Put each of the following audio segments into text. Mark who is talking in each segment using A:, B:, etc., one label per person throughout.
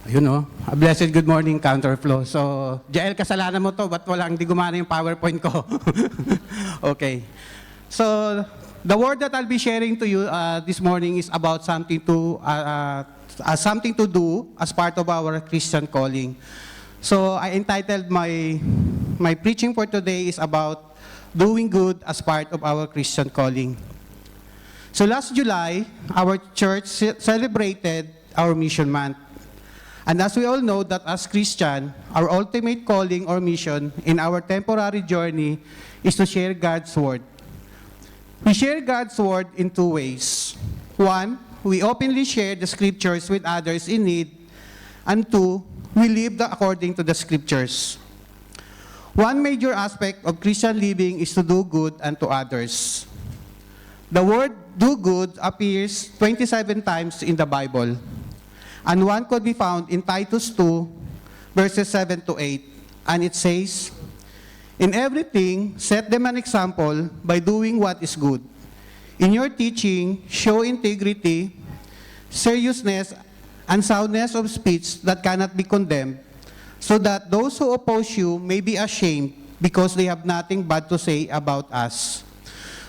A: You know, a blessed good morning, Counterflow. So, JL, kasalanan mo to, ba't walang di gumana yung PowerPoint ko? Okay. So, the word that I'll be sharing to you this morning is about something to do as part of our Christian calling. So, I entitled my preaching for today is about doing good as part of our Christian calling. So, last July, our church celebrated our Mission Month. And as we all know that as Christian, our ultimate calling or mission in our temporary journey is to share God's Word. We share God's Word in two ways. One, we openly share the Scriptures with others in need. And two, we live according to the Scriptures. One major aspect of Christian living is to do good unto others. The word do good appears 27 times in the Bible. And one could be found in Titus 2, verses 7 to 8. And it says, "In everything, set them an example by doing what is good. In your teaching, show integrity, seriousness, and soundness of speech that cannot be condemned, so that those who oppose you may be ashamed because they have nothing bad to say about us."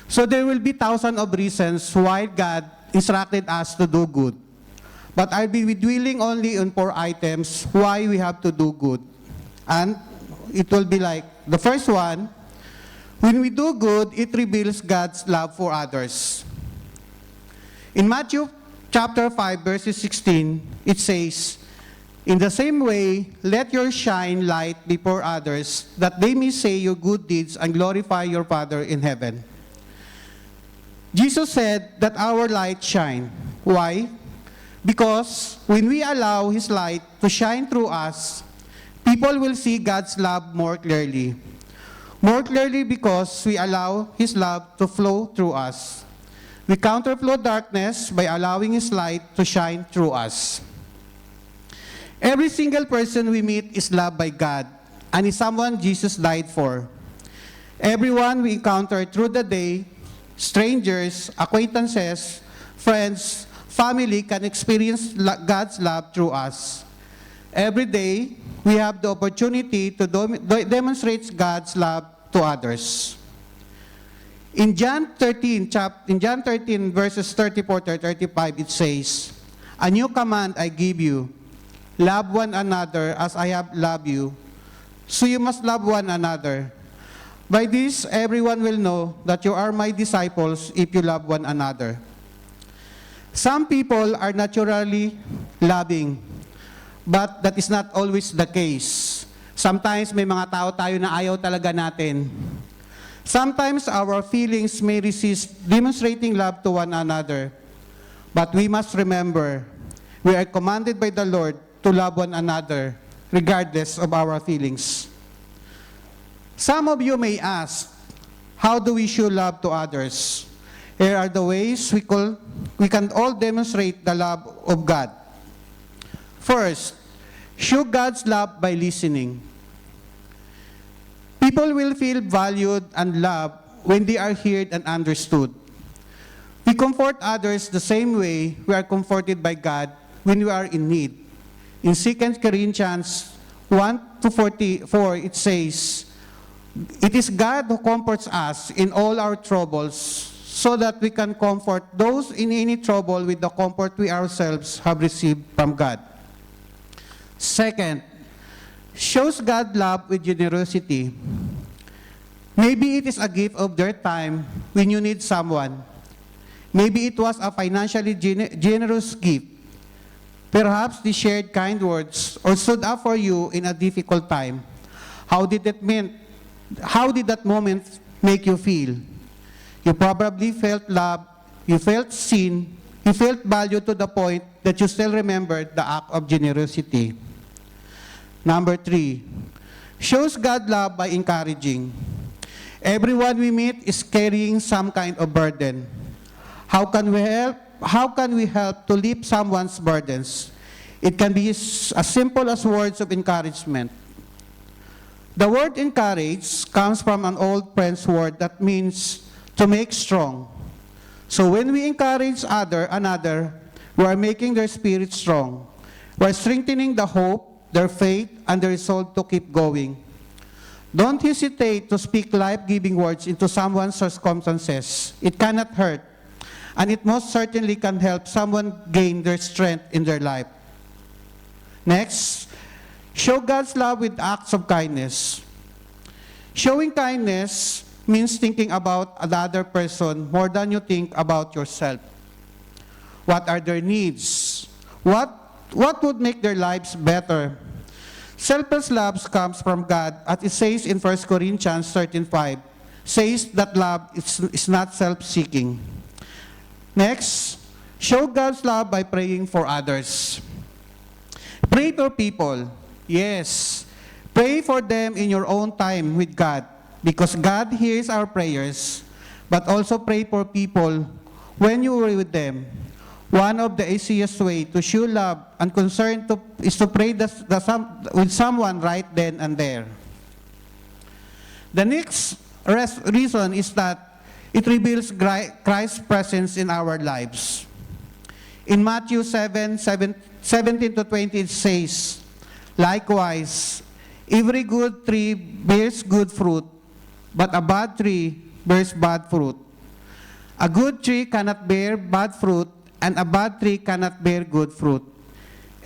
A: So there will be thousands of reasons why God instructed us to do good. But I'll be dwelling only on 4 items why we have to do good. And it will be like, the first one, when we do good, it reveals God's love for others. In Matthew chapter 5, verses 16, it says, "In the same way, let your shine light before others, that they may see your good deeds and glorify your Father in heaven." Jesus said that our light shine. Why? Because when we allow His light to shine through us, people will see God's love more clearly. More clearly because we allow His love to flow through us. We counterflow darkness by allowing His light to shine through us. Every single person we meet is loved by God and is someone Jesus died for. Everyone we encounter through the day, strangers, acquaintances, friends, family can experience God's love through us. Every day, we have the opportunity to demonstrate God's love to others. In John 13, verses 34 to 35, it says, "A new command I give you, love one another as I have loved you. So you must love one another. By this, everyone will know that you are my disciples if you love one another." Some people are naturally loving, but that is not always the case. Sometimes may mga tao tayo na ayaw talaga natin. Sometimes our feelings may resist demonstrating love to one another. But we must remember, we are commanded by the Lord to love one another, regardless of our feelings. Some of you may ask, how do we show love to others? Here are the ways we can all demonstrate the love of God. First, show God's love by listening. People will feel valued and loved when they are heard and understood. We comfort others the same way we are comforted by God when we are in need. In 2 Corinthians 1:44, it says, "It is God who comforts us in all our troubles, so that we can comfort those in any trouble with the comfort we ourselves have received from God." Second, shows God love with generosity. Maybe it is a gift of their time when you need someone. Maybe it was a financially generous gift. Perhaps they shared kind words or stood up for you in a difficult time. How did that moment make you feel? You probably felt love, you felt seen, you felt valued to the point that you still remembered the act of generosity. Number 3, shows God love by encouraging. Everyone we meet is carrying some kind of burden. How can we help to lift someone's burdens? It can be as simple as words of encouragement. The word encourage comes from an old French word that means to make strong. So when we encourage another, we are making their spirit strong. We're strengthening the hope, their faith, and their resolve to keep going. Don't hesitate to speak life-giving words into someone's circumstances. It cannot hurt, and it most certainly can help someone gain their strength in their life. Next, show God's love with acts of kindness. Showing kindness means thinking about the other person more than you think about yourself. What are their needs? What would make their lives better? Selfless love comes from God, as it says in 1 Corinthians 13:5, says that love is not self-seeking. Next, show God's love by praying for others. Pray for people. Yes, pray for them in your own time with God, because God hears our prayers, but also pray for people when you are with them. One of the easiest way to show love and concern is to pray with someone right then and there. The next reason is that it reveals Christ's presence in our lives. In Matthew 7:17 to 20, it says, "Likewise, every good tree bears good fruit, but a bad tree bears bad fruit. A good tree cannot bear bad fruit, and a bad tree cannot bear good fruit.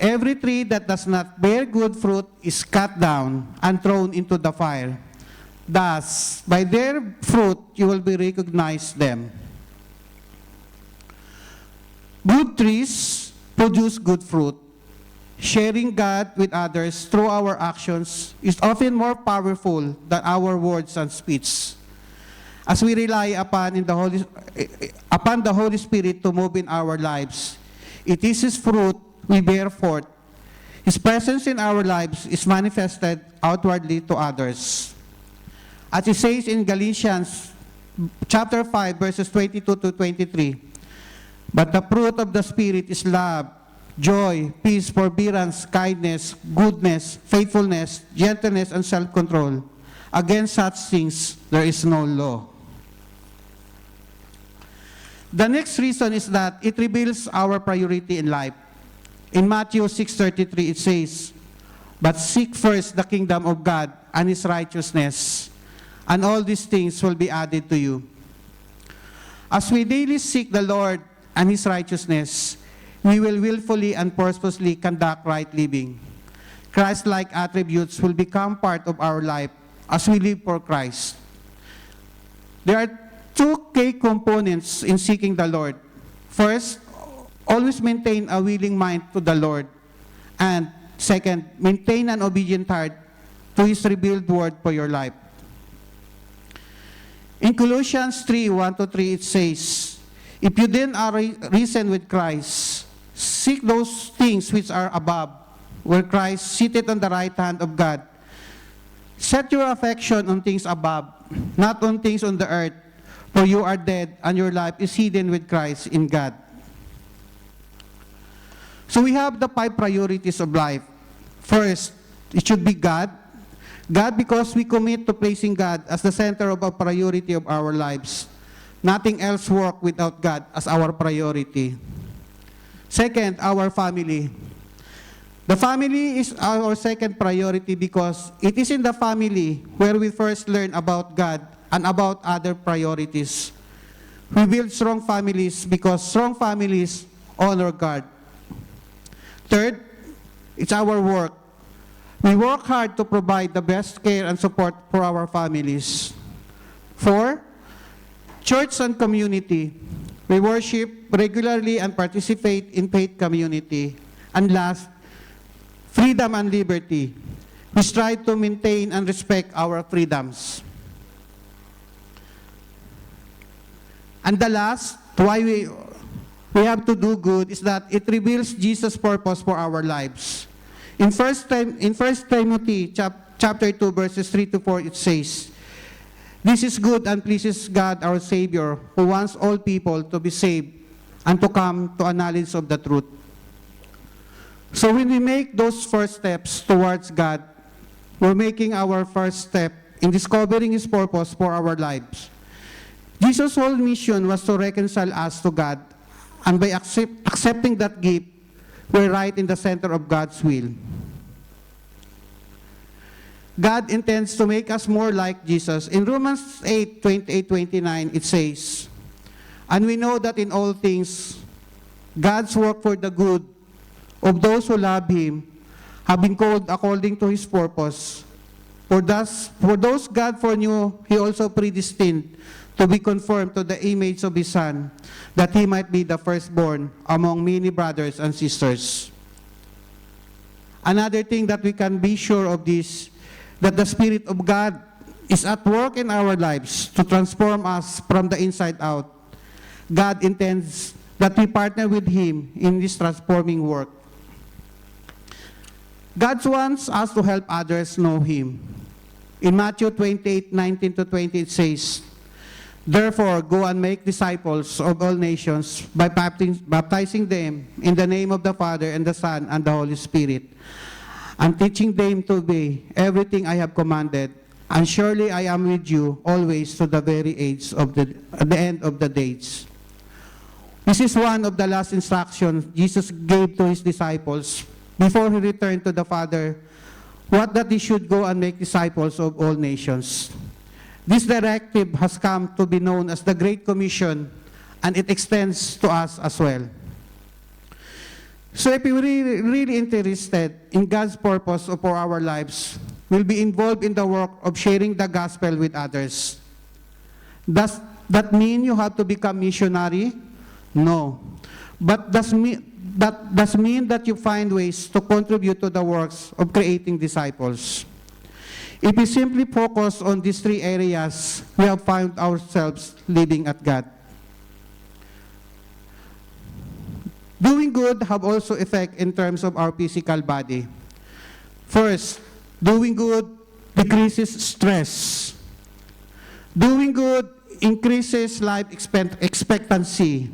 A: Every tree that does not bear good fruit is cut down and thrown into the fire. Thus, by their fruit you will be recognized them." Good trees produce good fruit. Sharing God with others through our actions is often more powerful than our words and speech. As we rely upon the Holy Spirit to move in our lives, it is His fruit we bear forth. His presence in our lives is manifested outwardly to others. As it says in Galatians chapter 5, verses 22 to 23, "But the fruit of the Spirit is love, joy, peace, forbearance, kindness, goodness, faithfulness, gentleness, and self-control. Against such things there is no law." The next reason is that it reveals our priority in life. In Matthew 6:33, it says, "But seek first the kingdom of God and His righteousness, and all these things will be added to you." As we daily seek the Lord and His righteousness, we will willfully and purposely conduct right living. Christ-like attributes will become part of our life as we live for Christ. There are two key components in seeking the Lord. First, always maintain a willing mind to the Lord. And second, maintain an obedient heart to His revealed word for your life. In Colossians 3:1-3, it says, "If you then are risen with Christ, seek those things which are above, where Christ seated on the right hand of God. Set your affection on things above, not on things on the earth, for you are dead, and your life is hidden with Christ in God." So we have the 5 priorities of life. First, it should be God. God, because we commit to placing God as the center of a priority of our lives. Nothing else works without God as our priority. Second, our family. The family is our second priority because it is in the family where we first learn about God and about other priorities. We build strong families because strong families honor God. Third, it's our work. We work hard to provide the best care and support for our families. 4, church and community. We worship regularly and participate in faith community. And last, freedom and liberty. We strive to maintain and respect our freedoms. And the last, why we have to do good, is that it reveals Jesus' purpose for our lives. In 1 Timothy chapter 2, verses 3-4, it says, "This is good and pleases God our Savior, who wants all people to be saved and to come to a knowledge of the truth." So when we make those first steps towards God, we're making our first step in discovering His purpose for our lives. Jesus' whole mission was to reconcile us to God, and by accepting that gift, we're right in the center of God's will. God intends to make us more like Jesus. In Romans 8:28-29, it says, "And we know that in all things, God's work for the good of those who love Him have been called according to His purpose. For those God foreknew, He also predestined to be conformed to the image of His Son, that He might be the firstborn among many brothers and sisters." Another thing that we can be sure of this, that the Spirit of God is at work in our lives to transform us from the inside out. God intends that we partner with Him in this transforming work. God wants us to help others know Him. In Matthew 28:19-20, it says, "Therefore, go and make disciples of all nations by baptizing them in the name of the Father and the Son and the Holy Spirit, and teaching them to obey everything I have commanded. And surely I am with you always to the very at the end of the days." This is one of the last instructions Jesus gave to His disciples before He returned to the Father, that He should go and make disciples of all nations. This directive has come to be known as the Great Commission, and it extends to us as well. So if we're really interested in God's purpose for our lives, we'll be involved in the work of sharing the gospel with others. Does that mean you have to become missionary? No. But that does mean that you find ways to contribute to the works of creating disciples. If we simply focus on these three areas, we have found ourselves living at God. Doing good have also effect in terms of our physical body. First, doing good decreases stress. Doing good increases life expectancy.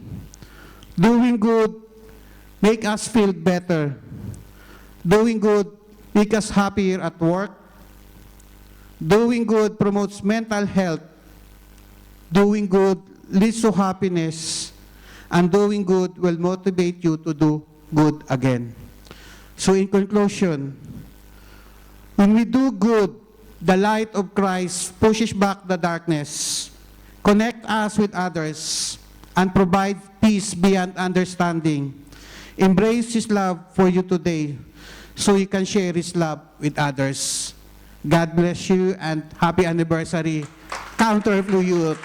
A: Doing good make us feel better. Doing good make us happier at work. Doing good promotes mental health. Doing good leads to happiness. And doing good will motivate you to do good again. So in conclusion, when we do good, the light of Christ pushes back the darkness, connect us with others, and provide peace beyond understanding. Embrace His love for you today so you can share His love with others. God bless you and happy anniversary, Counterflow Youth.